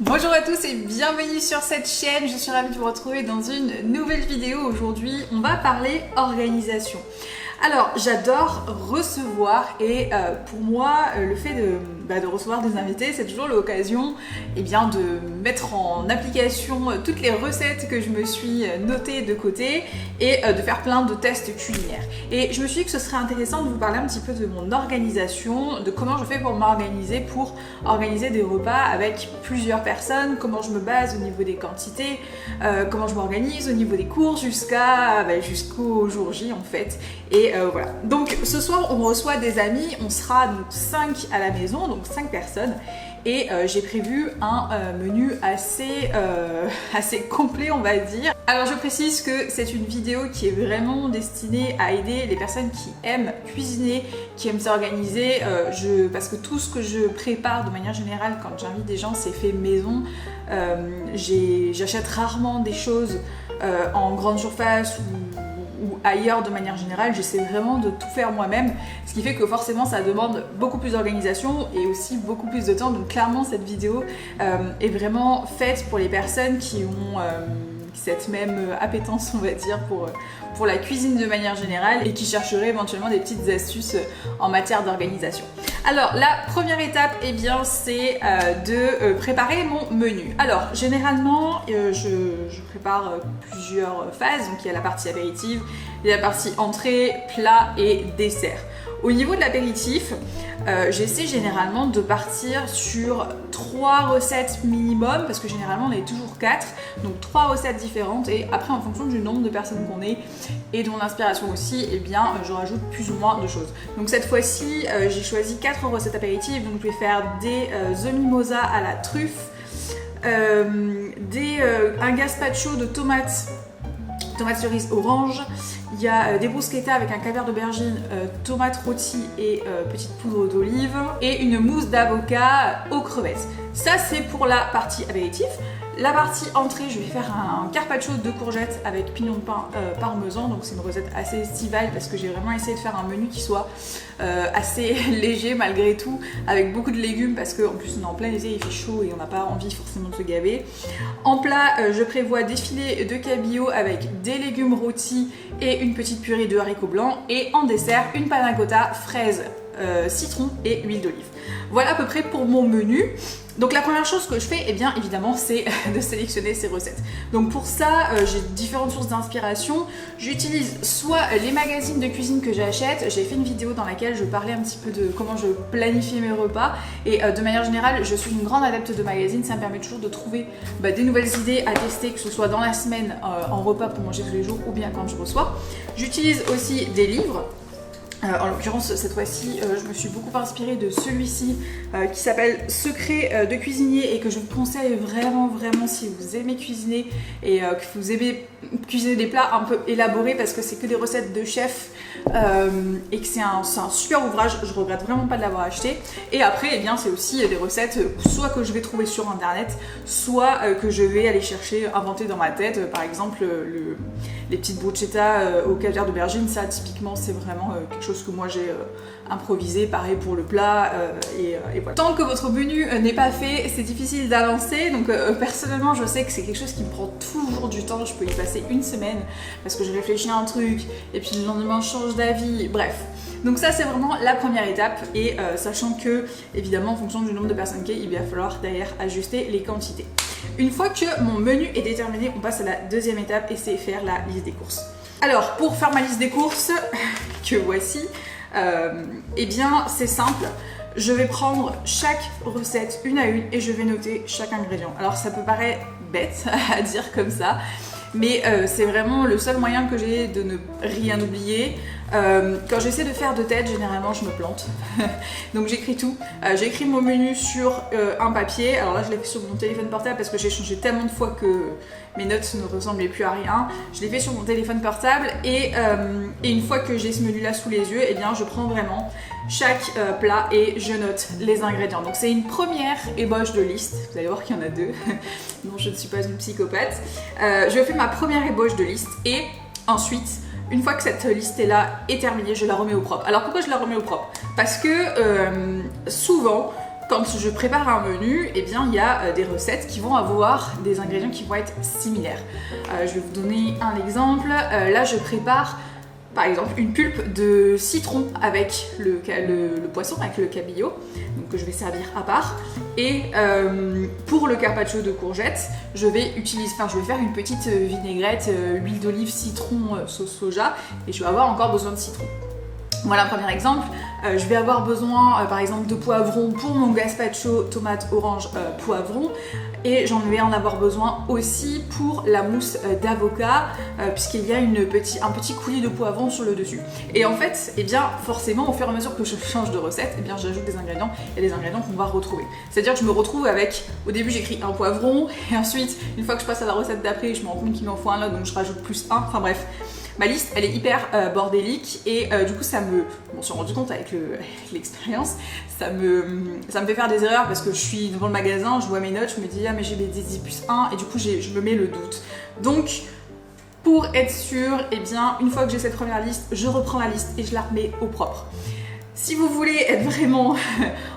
Bonjour à tous et bienvenue sur cette chaîne, je suis ravie de vous retrouver dans une nouvelle vidéo. Aujourd'hui, on va parler organisation. Alors, j'adore recevoir et pour moi, le fait de recevoir des invités, c'est toujours l'occasion de mettre en application toutes les recettes que je me suis notées de côté et de faire plein de tests culinaires. Et je me suis dit que ce serait intéressant de vous parler un petit peu de mon organisation, de comment je fais pour m'organiser, pour organiser des repas avec plusieurs personnes, comment je me base au niveau des quantités, comment je m'organise au niveau des courses jusqu'au jour J en fait. Et voilà. Donc ce soir on reçoit des amis, on sera donc 5 à la maison, donc 5 personnes. Et j'ai prévu un menu assez complet on va dire. Alors je précise que c'est une vidéo qui est vraiment destinée à aider les personnes qui aiment cuisiner, qui aiment s'organiser, parce que tout ce que je prépare de manière générale quand j'invite des gens c'est fait maison. J'achète rarement des choses en grande surface ou ailleurs de manière générale, j'essaie vraiment de tout faire moi-même, ce qui fait que forcément ça demande beaucoup plus d'organisation et aussi beaucoup plus de temps. Donc clairement cette vidéo est vraiment faite pour les personnes qui ont cette même appétence on va dire pour la cuisine de manière générale et qui chercheraient éventuellement des petites astuces en matière d'organisation. Alors la première étape c'est de préparer mon menu. Alors généralement je prépare plusieurs phases, donc il y a la partie apéritive, il y a la partie entrée, plat et dessert. Au niveau de l'apéritif, j'essaie généralement de partir sur 3 recettes minimum parce que généralement on est toujours 4, donc 3 recettes différentes et après en fonction du nombre de personnes qu'on est et de mon inspiration aussi, je rajoute plus ou moins de choses. Donc cette fois-ci j'ai choisi 4 recettes apéritives, donc je vais faire des œufs mimosa à la truffe, un gazpacho de tomates cerise orange, il y a des bruschettas avec un caviar d'aubergine, tomates rôties et petite poudre d'olive et une mousse d'avocat aux crevettes. Ça c'est pour la partie apéritif. La partie entrée, je vais faire un carpaccio de courgettes avec pignon de pain parmesan, donc c'est une recette assez estivale parce que j'ai vraiment essayé de faire un menu qui soit assez léger malgré tout, avec beaucoup de légumes parce qu'en plus on est en plein été, il fait chaud et on n'a pas envie forcément de se gaver. En plat, je prévois des filets de cabillaud avec des légumes rôtis et une petite purée de haricots blancs et en dessert, une panna cotta, fraises, citron et huile d'olive. Voilà à peu près pour mon menu. Donc la première chose que je fais, évidemment, c'est de sélectionner ces recettes. Donc pour ça, j'ai différentes sources d'inspiration. J'utilise soit les magazines de cuisine que j'achète. J'ai fait une vidéo dans laquelle je parlais un petit peu de comment je planifiais mes repas. Et de manière générale, je suis une grande adepte de magazines. Ça me permet toujours de trouver des nouvelles idées à tester, que ce soit dans la semaine, en repas pour manger tous les jours ou bien quand je reçois. J'utilise aussi des livres. En l'occurrence cette fois-ci je me suis beaucoup inspirée de celui-ci qui s'appelle Secrets de cuisinier et que je vous conseille vraiment si vous aimez cuisiner et que vous aimez cuisiner des plats un peu élaborés parce que c'est que des recettes de chef et que c'est un super ouvrage, je regrette vraiment pas de l'avoir acheté. Et après c'est aussi des recettes soit que je vais trouver sur internet, soit que je vais aller chercher, inventer dans ma tête. Par exemple les petites bruschettas au caviar d'aubergine, ça typiquement c'est vraiment quelque chose que moi j'ai improvisé, pareil pour le plat et voilà. Tant que votre menu n'est pas fait, c'est difficile d'avancer, donc personnellement je sais que c'est quelque chose qui me prend toujours du temps, je peux y passer une semaine parce que je réfléchis à un truc et puis le lendemain je change d'avis, bref. Donc ça c'est vraiment la première étape et sachant que évidemment en fonction du nombre de personnes qu'il y a, il va falloir derrière ajuster les quantités. Une fois que mon menu est déterminé, on passe à la deuxième étape et c'est faire la liste des courses. Alors pour faire ma liste des courses, que voici, c'est simple. Je vais prendre chaque recette une à une et je vais noter chaque ingrédient. Alors ça peut paraître bête à dire comme ça, mais c'est vraiment le seul moyen que j'ai de ne rien oublier. Quand j'essaie de faire de tête, généralement je me plante. Donc j'écris tout. J'écris mon menu sur un papier. Alors là je l'ai fait sur mon téléphone portable parce que j'ai changé tellement de fois que mes notes ne ressemblaient plus à rien. Je l'ai fait sur mon téléphone portable et une fois que j'ai ce menu là sous les yeux, je prends vraiment chaque plat et je note les ingrédients. Donc c'est une première ébauche de liste. Vous allez voir qu'il y en a deux. Non, je ne suis pas une psychopathe. Je fais ma première ébauche de liste et ensuite, une fois que cette liste-là est terminée, je la remets au propre. Alors pourquoi je la remets au propre? Parce que souvent, quand je prépare un menu, eh bien il y a des recettes qui vont avoir des ingrédients qui vont être similaires. Je vais vous donner un exemple. Là je prépare par exemple une pulpe de citron avec le poisson, avec le cabillaud, donc que je vais servir à part. Et pour le carpaccio de courgettes, je vais faire une petite vinaigrette, huile d'olive, citron, sauce soja, et je vais avoir encore besoin de citron. Voilà un premier exemple. Je vais avoir besoin par exemple de poivrons pour mon gazpacho tomate orange poivron, et j'en vais en avoir besoin aussi pour la mousse d'avocat puisqu'il y a un petit coulis de poivron sur le dessus. Et en fait, eh bien forcément au fur et à mesure que je change de recette, eh bien j'ajoute des ingrédients et des ingrédients qu'on va retrouver. C'est-à-dire que je me retrouve avec, au début j'écris un poivron, et ensuite une fois que je passe à la recette d'après, je me rends compte qu'il m'en faut un autre, donc je rajoute plus un, enfin bref. Ma liste, elle est hyper bordélique, et du coup je me suis rendu compte avec l'expérience, ça me fait faire des erreurs parce que je suis devant le magasin, je vois mes notes, je me dis ah mais j'ai BD10 plus 1, et du coup je me mets le doute. Donc pour être sûre, eh bien une fois que j'ai cette première liste, je reprends la liste et je la remets au propre. Si vous voulez être vraiment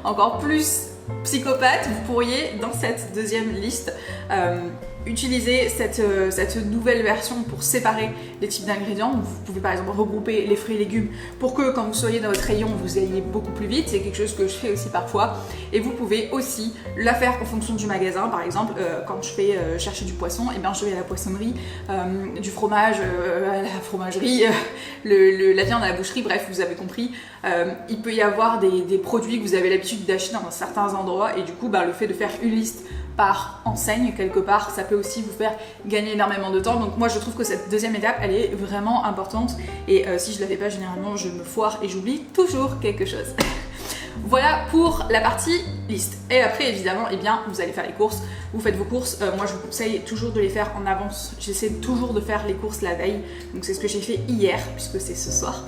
encore plus psychopathe, vous pourriez dans cette deuxième liste utiliser cette nouvelle version pour séparer les types d'ingrédients. Vous pouvez par exemple regrouper les fruits et légumes pour que quand vous soyez dans votre rayon, vous ayez beaucoup plus vite. C'est quelque chose que je fais aussi parfois. Et vous pouvez aussi la faire en fonction du magasin. Par exemple, quand je vais chercher du poisson, eh bien, je vais à la poissonnerie, du fromage à la fromagerie, la viande à la boucherie, bref, vous avez compris. Il peut y avoir des produits que vous avez l'habitude d'acheter dans certains endroits, et du coup, le fait de faire une liste par enseigne quelque part, ça peut aussi vous faire gagner énormément de temps. Donc moi je trouve que cette deuxième étape elle est vraiment importante, et si je la fais pas, généralement je me foire et j'oublie toujours quelque chose. Voilà pour la partie liste. Et après évidemment, eh bien, vous allez faire les courses, vous faites vos courses. Moi je vous conseille toujours de les faire en avance. J'essaie toujours de faire les courses la veille, donc c'est ce que j'ai fait hier puisque c'est ce soir.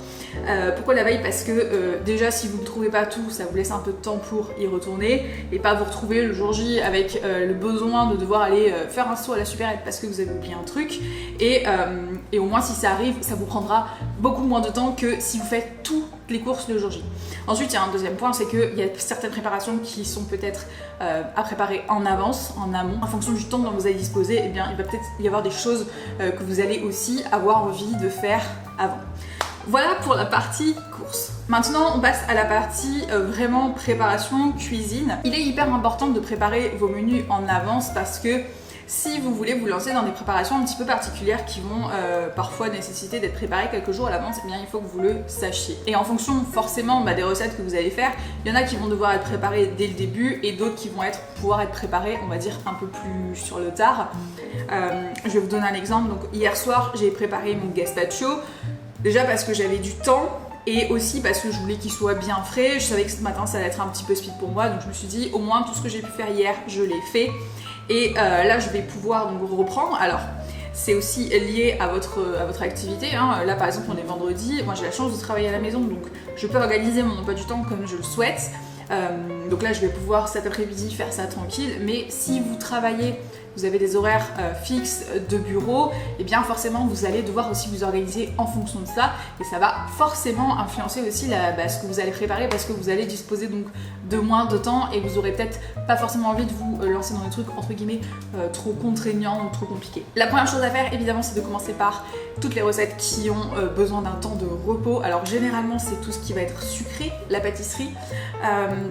Pourquoi la veille? Parce que déjà si vous ne trouvez pas tout, ça vous laisse un peu de temps pour y retourner et pas vous retrouver le jour J avec le besoin de devoir aller faire un saut à la supérette parce que vous avez oublié un truc. Et au moins si ça arrive, ça vous prendra beaucoup moins de temps que si vous faites toutes les courses le jour J. Ensuite il y a un deuxième point, c'est qu'il y a certaines préparations qui sont peut-être à préparer en avance, en amont. En fonction du temps dont vous allez disposer, eh bien, il va peut-être y avoir des choses que vous allez aussi avoir envie de faire avant. Voilà pour la partie course. Maintenant, on passe à la partie vraiment préparation, cuisine. Il est hyper important de préparer vos menus en avance parce que si vous voulez vous lancer dans des préparations un petit peu particulières qui vont parfois nécessiter d'être préparées quelques jours à l'avance, eh bien il faut que vous le sachiez. Et en fonction forcément des recettes que vous allez faire, il y en a qui vont devoir être préparées dès le début et d'autres qui vont pouvoir être préparées, on va dire, un peu plus sur le tard. Je vais vous donner un exemple. Donc hier soir, j'ai préparé mon gazpacho. Déjà parce que j'avais du temps, et aussi parce que je voulais qu'il soit bien frais. Je savais que ce matin ça allait être un petit peu speed pour moi, donc je me suis dit au moins tout ce que j'ai pu faire hier, je l'ai fait. Et là je vais pouvoir donc reprendre. Alors c'est aussi lié à votre activité, hein. Là par exemple on est vendredi, moi j'ai la chance de travailler à la maison, donc je peux organiser mon emploi du temps comme je le souhaite. Donc là je vais pouvoir cet après-midi faire ça tranquille, mais si vous travaillez, vous avez des horaires fixes de bureau, et bien forcément vous allez devoir aussi vous organiser en fonction de ça, et ça va forcément influencer aussi ce que vous allez préparer, parce que vous allez disposer donc de moins de temps et vous aurez peut-être pas forcément envie de vous lancer dans des trucs entre guillemets trop contraignants ou trop compliqués. La première chose à faire évidemment c'est de commencer par toutes les recettes qui ont besoin d'un temps de repos. Alors généralement c'est tout ce qui va être sucré, la pâtisserie.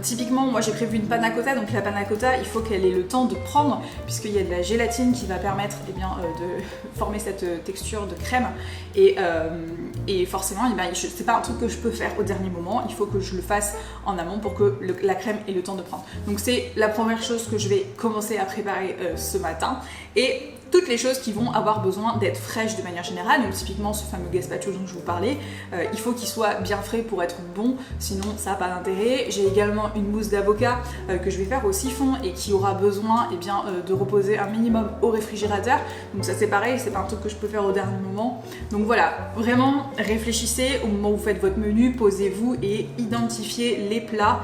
Typiquement moi j'ai prévu une panna cotta, donc la panna cotta il faut qu'elle ait le temps de prendre puisqu'il y a de la gélatine qui va permettre de former cette texture de crème, et forcément c'est pas un truc que je peux faire au dernier moment, il faut que je le fasse en amont pour que la crème ait le temps de prendre. Donc c'est la première chose que je vais commencer à préparer ce matin, et toutes les choses qui vont avoir besoin d'être fraîches de manière générale. Donc typiquement ce fameux gazpacho dont je vous parlais, il faut qu'il soit bien frais pour être bon, sinon ça n'a pas d'intérêt. J'ai également une mousse d'avocat que je vais faire au siphon et qui aura besoin de reposer un minimum au réfrigérateur. Donc ça c'est pareil, c'est pas un truc que je peux faire au dernier moment. Donc voilà, vraiment réfléchissez au moment où vous faites votre menu, posez-vous et identifiez les plats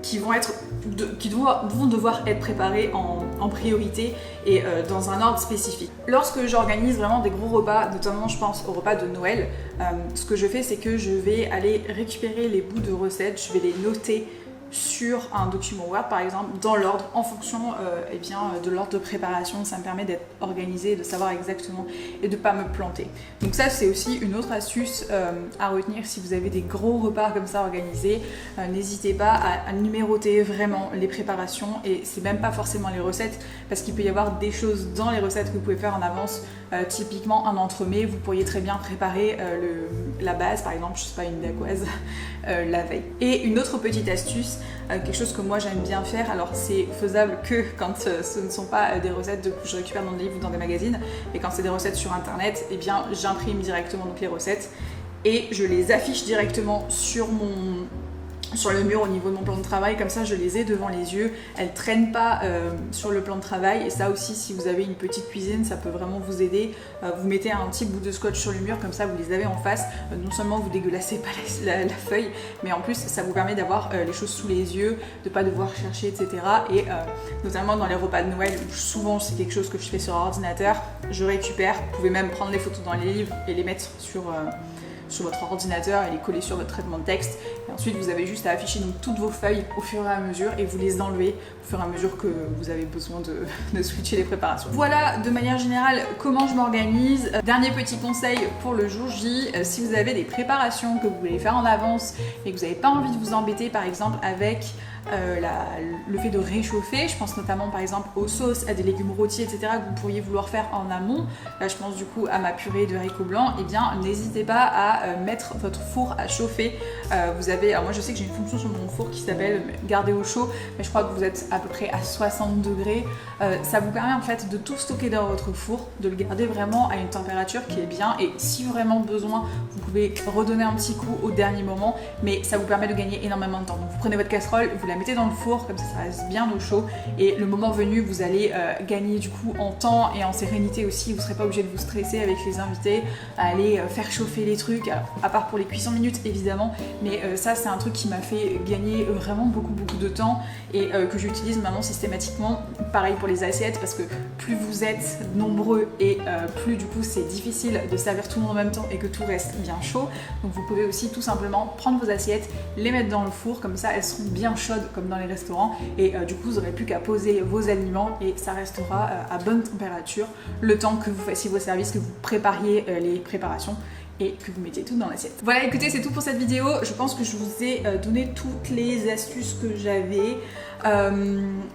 qui vont devoir être préparés en priorité et dans un ordre spécifique. Lorsque j'organise vraiment des gros repas, notamment je pense au repas de Noël, ce que je fais c'est que je vais aller récupérer les bouts de recettes, je vais les noter sur un document Word par exemple dans l'ordre en fonction eh bien, de l'ordre de préparation. Ça me permet d'être organisée, de savoir exactement et de ne pas me planter. Donc ça c'est aussi une autre astuce à retenir si vous avez des gros repas comme ça organisés. N'hésitez pas à numéroter vraiment les préparations, et c'est même pas forcément les recettes, parce qu'il peut y avoir des choses dans les recettes que vous pouvez faire en avance. Typiquement un entremets, vous pourriez très bien préparer la base, par exemple, je sais pas, une dacquoise la veille. Et une autre petite astuce, quelque chose que moi j'aime bien faire, alors c'est faisable que quand ce ne sont pas des recettes que je récupère dans des livres ou dans des magazines, mais quand c'est des recettes sur internet, eh bien j'imprime directement donc les recettes et je les affiche directement sur le mur au niveau de mon plan de travail, comme ça je les ai devant les yeux, elles traînent pas sur le plan de travail. Et ça aussi, si vous avez une petite cuisine, ça peut vraiment vous aider. Vous mettez un petit bout de scotch sur le mur, comme ça vous les avez en face. Non seulement vous dégueulassez pas la feuille, mais en plus ça vous permet d'avoir les choses sous les yeux, de pas devoir chercher, etc. Et notamment dans les repas de Noël, où souvent c'est quelque chose que je fais sur ordinateur, je récupère. Vous pouvez même prendre les photos dans les livres et les mettre sur votre ordinateur et les coller sur votre traitement de texte. Et ensuite vous avez juste à afficher donc toutes vos feuilles au fur et à mesure, et vous les enlevez au fur et à mesure que vous avez besoin de switcher les préparations. Voilà de manière générale comment je m'organise. Dernier petit conseil pour le jour J, si vous avez des préparations que vous voulez faire en avance et que vous n'avez pas envie de vous embêter par exemple avec le fait de réchauffer, je pense notamment par exemple aux sauces, à des légumes rôtis, etc. que vous pourriez vouloir faire en amont. Là je pense du coup à ma purée de haricots blancs. Et bien n'hésitez pas à mettre votre four à chauffer. Alors moi je sais que j'ai une fonction sur mon four qui s'appelle garder au chaud, mais je crois que vous êtes à peu près à 60 degrés. Ça vous permet en fait de tout stocker dans votre four, de le garder vraiment à une température qui est bien, et si vraiment besoin vous pouvez redonner un petit coup au dernier moment, mais ça vous permet de gagner énormément de temps. Donc vous prenez votre casserole, vous la mettez dans le four, comme ça reste bien au chaud, et le moment venu vous allez gagner du coup en temps et en sérénité aussi. Vous ne serez pas obligé de vous stresser avec les invités à aller faire chauffer les trucs, alors, à part pour les cuissons minutes évidemment, mais ça c'est un truc qui m'a fait gagner vraiment beaucoup de temps, et que j'utilise maintenant systématiquement. Pareil pour les assiettes, parce que plus vous êtes nombreux et plus du coup c'est difficile de servir tout le monde en même temps et que tout reste bien chaud. Donc vous pouvez aussi tout simplement prendre vos assiettes, les mettre dans le four, comme ça elles seront bien chaudes comme dans les restaurants, et du coup vous n'aurez plus qu'à poser vos aliments et ça restera à bonne température le temps que vous fassiez vos services, que vous prépariez les préparations et que vous mettiez tout dans l'assiette. Voilà, écoutez, c'est tout pour cette vidéo. Je pense que je vous ai donné toutes les astuces que j'avais.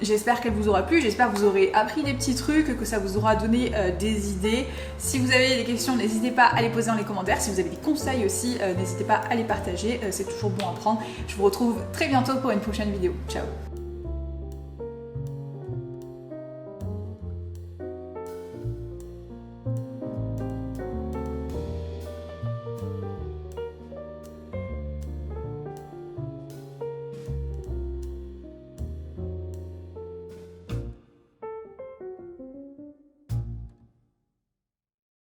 J'espère qu'elle vous aura plu, j'espère que vous aurez appris des petits trucs, que ça vous aura donné des idées. Si vous avez des questions, n'hésitez pas à les poser dans les commentaires. Si vous avez des conseils aussi, n'hésitez pas à les partager, c'est toujours bon à prendre. Je vous retrouve très bientôt pour une prochaine vidéo. Ciao!